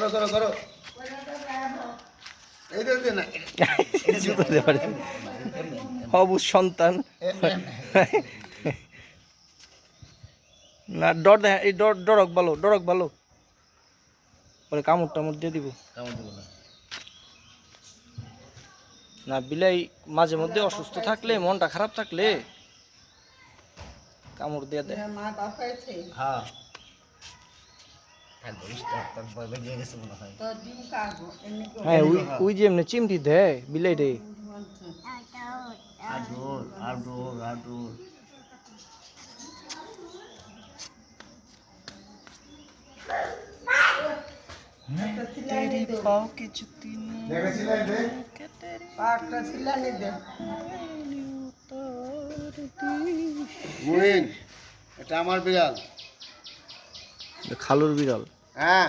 করো করো এই দে না জুতো দিতে পারে অবুজ সন্তান না ডর দেখ এই ডরক ভালো পরে কামড় টামড় দিয়ে দিব না বিলাই মাঝে মধ্যে অসুস্থ থাকলে মনটা খারাপ থাকলে কামড় দিয়ে দেয় হ্যাঁ হ্যাঁ ওই যে এমনি চিমটি দেয় বিলাই রে পাও কিছু এটা আমার বিড়াল খালুর বিড়াল হ্যাঁ